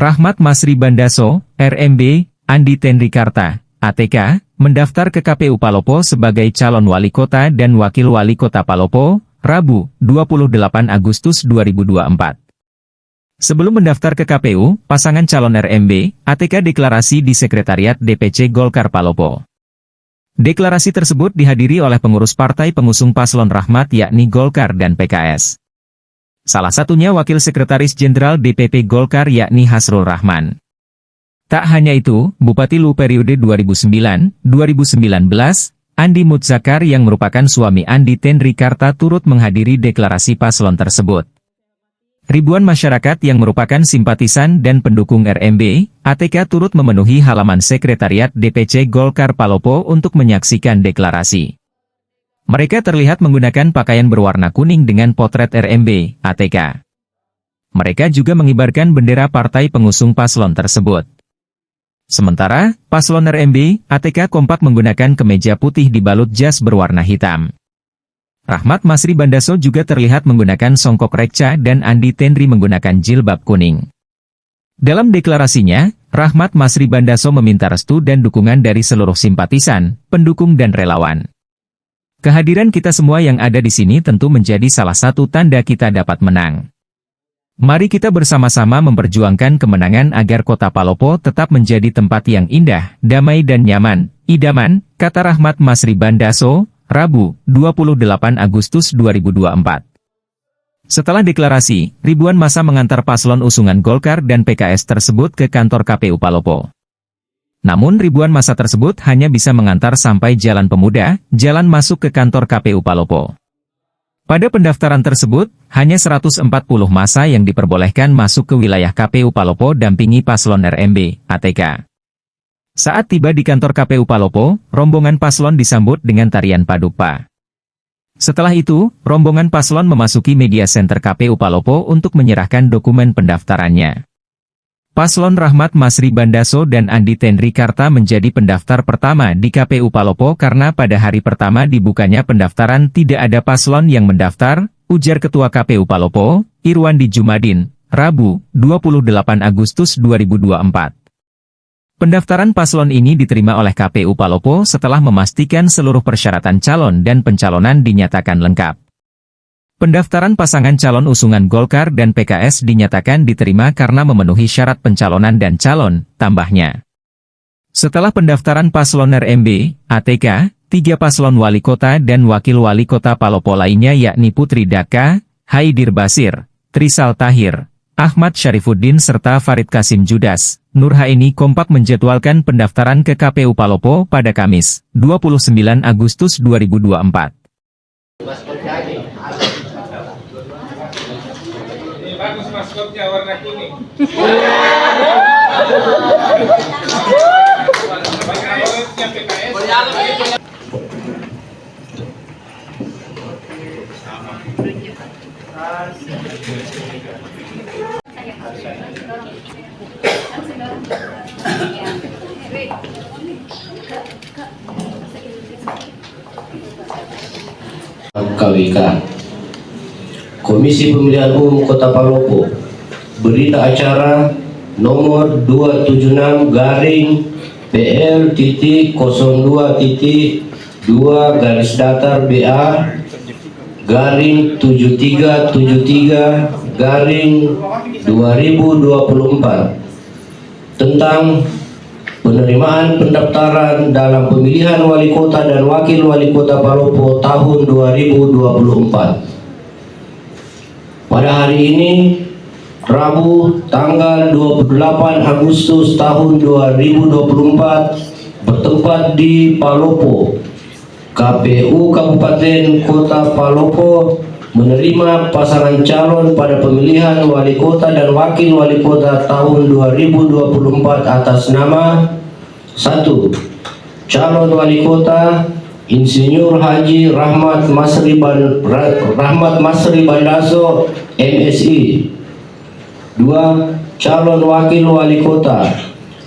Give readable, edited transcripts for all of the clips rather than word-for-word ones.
Rahmat Masri Bandaso, RMB, Andi Tenrikarta, ATK, mendaftar ke KPU Palopo sebagai calon wali kota dan wakil wali kota Palopo, Rabu, 28 Agustus 2024. Sebelum mendaftar ke KPU, pasangan calon RMB, ATK deklarasi di Sekretariat DPC Golkar Palopo. Deklarasi tersebut dihadiri oleh pengurus partai pengusung paslon Rahmat yakni Golkar dan PKS. Salah satunya Wakil Sekretaris Jenderal DPP Golkar yakni Hasrul Rahman. Tak hanya itu, Bupati Lu periode 2009-2019, Andi Mutzakar yang merupakan suami Andi Tenrikarta turut menghadiri deklarasi paslon tersebut. Ribuan masyarakat yang merupakan simpatisan dan pendukung RMB, ATK turut memenuhi halaman Sekretariat DPC Golkar Palopo untuk menyaksikan deklarasi. Mereka terlihat menggunakan pakaian berwarna kuning dengan potret RMB, ATK. Mereka juga mengibarkan bendera partai pengusung paslon tersebut. Sementara, paslon RMB, ATK kompak menggunakan kemeja putih dibalut jas berwarna hitam. Rahmat Masri Bandaso juga terlihat menggunakan songkok rekca dan Andi Tenri menggunakan jilbab kuning. Dalam deklarasinya, Rahmat Masri Bandaso meminta restu dan dukungan dari seluruh simpatisan, pendukung dan relawan. Kehadiran kita semua yang ada di sini tentu menjadi salah satu tanda kita dapat menang. Mari kita bersama-sama memperjuangkan kemenangan agar kota Palopo tetap menjadi tempat yang indah, damai dan nyaman, idaman, kata Rahmat Masri Bandaso, Rabu, 28 Agustus 2024. Setelah deklarasi, ribuan massa mengantar paslon usungan Golkar dan PKS tersebut ke kantor KPU Palopo. Namun ribuan massa tersebut hanya bisa mengantar sampai Jalan Pemuda, jalan masuk ke kantor KPU Palopo. Pada pendaftaran tersebut, hanya 140 massa yang diperbolehkan masuk ke wilayah KPU Palopo dampingi paslon RMB, ATK. Saat tiba di kantor KPU Palopo, rombongan paslon disambut dengan tarian paduka. Setelah itu, rombongan paslon memasuki media center KPU Palopo untuk menyerahkan dokumen pendaftarannya. Paslon Rahmat Masri Bandaso dan Andi Tenrikarta menjadi pendaftar pertama di KPU Palopo karena pada hari pertama dibukanya pendaftaran tidak ada paslon yang mendaftar, ujar Ketua KPU Palopo, Irwandi Jumadin, Rabu, 28 Agustus 2024. Pendaftaran paslon ini diterima oleh KPU Palopo setelah memastikan seluruh persyaratan calon dan pencalonan dinyatakan lengkap. Pendaftaran pasangan calon usungan Golkar dan PKS dinyatakan diterima karena memenuhi syarat pencalonan dan calon, tambahnya. Setelah pendaftaran paslon RMB, ATK, 3 paslon wali kota dan wakil wali kota Palopo lainnya yakni Putri Daka, Haidir Basir, Trisal Tahir, Ahmad Syarifuddin serta Farid Kasim Judas, Nurhaini kompak menjadwalkan pendaftaran ke KPU Palopo pada Kamis, 29 Agustus 2024. Bagus maskotnya warna kuning. KWK Komisi Pemilihan Umum Kota Palopo, berita acara nomor 276-BL-23-2-73-23-2024 tentang penerimaan pendaftaran dalam pemilihan wali kota dan wakil wali kota Palopo tahun 2024. Pada hari ini, Rabu, tanggal 28 Agustus tahun 2024, bertempat di Palopo, KPU Kabupaten Kota Palopo menerima pasangan calon pada pemilihan wali kota dan wakil wali kota tahun 2024 atas nama 1. Calon wali kota Insinyur Haji Rahmat Masri Bandaso, MSI. 2. Calon wakil wali kota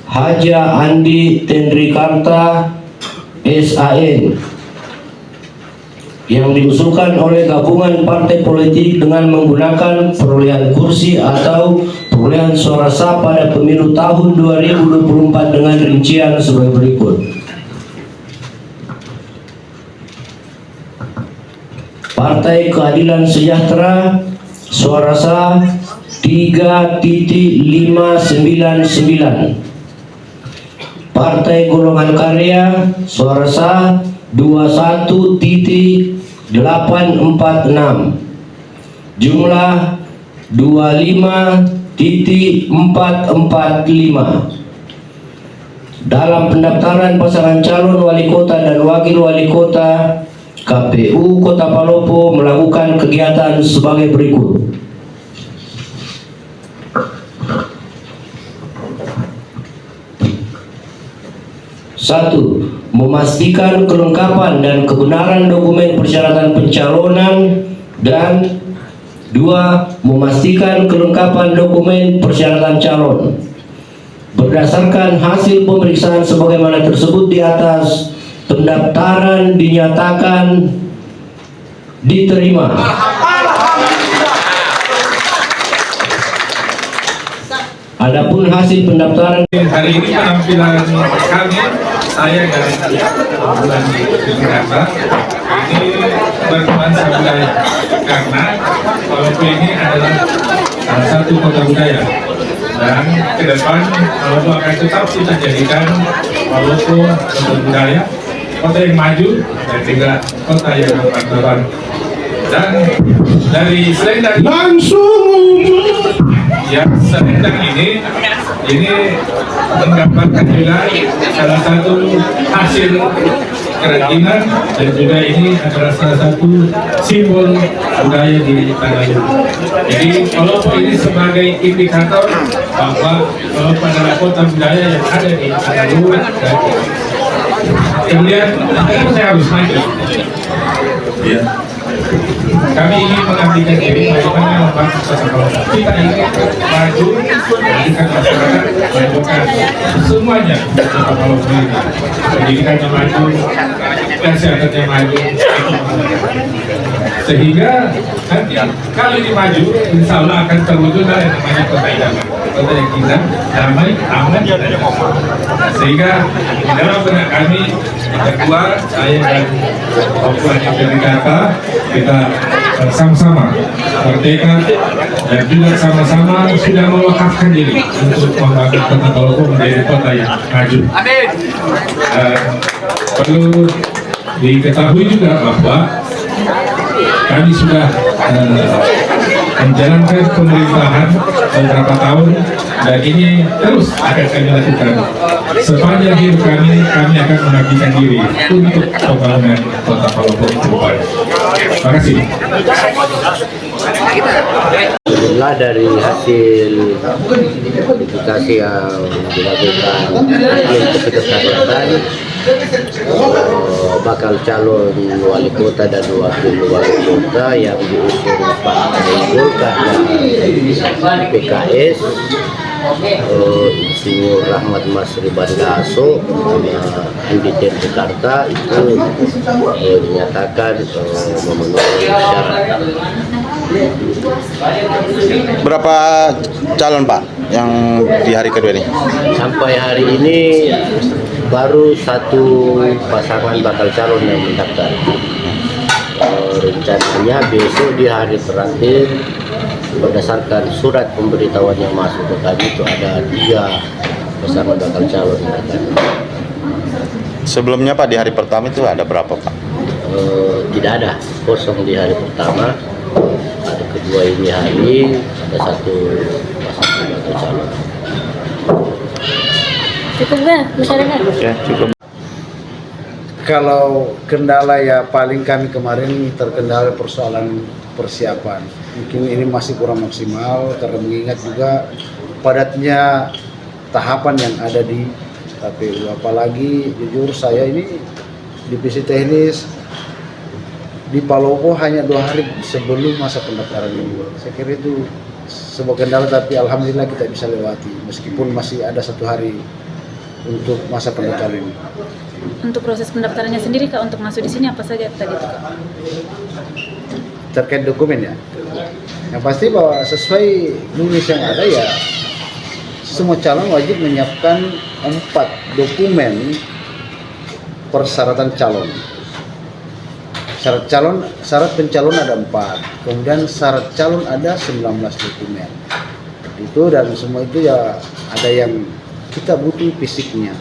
Haja Andi Tenrikarta, SAN, yang diusulkan oleh gabungan partai politik dengan menggunakan perolehan kursi atau perolehan suara sah pada pemilu tahun 2024 dengan rincian sebagai berikut. Partai Keadilan Sejahtera suara sah 3.599. Partai Golongan Karya suara sah 21.846. Jumlah 25.445. Dalam pendaftaran pasangan calon wali kota dan wakil wali kota, KPU Kota Palopo melakukan kegiatan sebagai berikut. 1. Memastikan kelengkapan dan kebenaran dokumen persyaratan pencalonan, dan 2. Memastikan kelengkapan dokumen persyaratan calon. Berdasarkan hasil pemeriksaan sebagaimana tersebut di atas, pendaftaran dinyatakan diterima. Adapun hasil pendaftaran Hari ini penampilan kami, saya dan bulan Jakarta ini bernuansa budaya, karena Palopo ini adalah salah satu kota budaya, dan ke depan Palopo akan tetap kita jadikan Palopo kota budaya, kota yang maju dan juga kota yang bermartabat. Dan dari selendang yang selendang ini menggambarkan juga salah satu hasil kerajinan, dan juga ini adalah salah satu simbol budaya di Tanah Lumbu. Jadi Palopo ini sebagai indikator bahwa Palopo adalah kota budaya yang ada di Tanah Lumbu. Kemudian saya harus maju. Ya. Kami ingin mengabdikan diri bagaimana membantu kota Palopo. Kita ingin maju, menjadikan masyarakat, majukan semuanya kota Palopo ini. Pendidikannya maju, kesehatannya maju, sehingga nanti kalau ini maju, insya Allah akan terwujud yang namanya kota idaman, kota yang indah, damai, aman, dan nyaman. Sehingga dalam benak kami berdua, saya dan Bapak Ibu Jakarta, kita sama-sama merdeka dan juga sama-sama sudah mewakafkan diri untuk membangun kota Palopo menjadi kota yang maju. Perlu diketahui juga bahwa kami sudah menjalankan pemerintahan beberapa tahun, dan ini terus akan kami lakukan sepanjang hidup kami. Kami akan mengabdikan diri untuk pembangunan kota Palopo ke depan. Terima kasih. Alhamdulillah, dari hasil verifikasi yang dilakukan untuk keterkaitan bakal calon wali kota dan wakil wali kota yang diusung Partai Golkar dan PKS, Insinyur Rahmat Masri Bandaso Andi Ten Jakarta, itu dinyatakan memenuhi syarat. Berapa calon Pak yang di hari kedua ini? Sampai hari ini baru satu pasangan bakal calon yang mendaftar. Rencananya besok di hari terakhir, berdasarkan surat pemberitahuan yang masuk ke kami, itu ada 3 pasangan bakal calon yang akan. Sebelumnya Pak, di hari pertama itu ada berapa Pak? Tidak ada, kosong di hari pertama. Hari kedua ini hari ada 1 pasangan bakal calon. Cukup nggak masyarakat? Ya, cukup. Kalau kendala ya paling kami kemarin terkendala persoalan persiapan. Mungkin ini masih kurang maksimal karena mengingat juga padatnya tahapan yang ada di KPU. Apalagi jujur saya ini divisi teknis di Palopo hanya 2 hari sebelum masa pendaftaran ini. Saya kira itu sebuah kendala, tapi alhamdulillah kita bisa lewati meskipun masih ada 1 hari untuk masa pendaftaran ini. Untuk proses pendaftarannya sendiri Kak, untuk masuk di sini apa saja tadi itu Kak? terkait dokumen ya. Yang pasti bahwa sesuai rules yang ada ya, semua calon wajib menyiapkan 4 dokumen persyaratan calon. Syarat pencalon ada 4, kemudian syarat calon ada 19 dokumen. Itu dan semua itu ya ada yang kita butuh fisiknya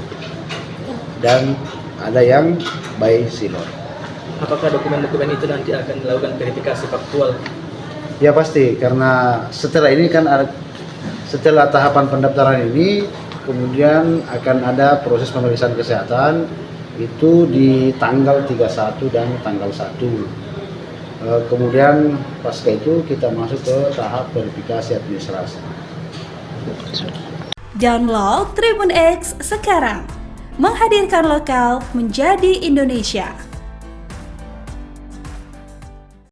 dan ada yang by silon. Apakah dokumen-dokumen itu nanti akan dilakukan verifikasi faktual? Ya pasti, karena setelah ini kan setelah tahapan pendaftaran ini kemudian akan ada proses pemeriksaan kesehatan itu di tanggal 31 dan tanggal 1. Kemudian pasca itu kita masuk ke tahap verifikasi administrasi. Download Tribun X sekarang, menghadirkan lokal menjadi Indonesia.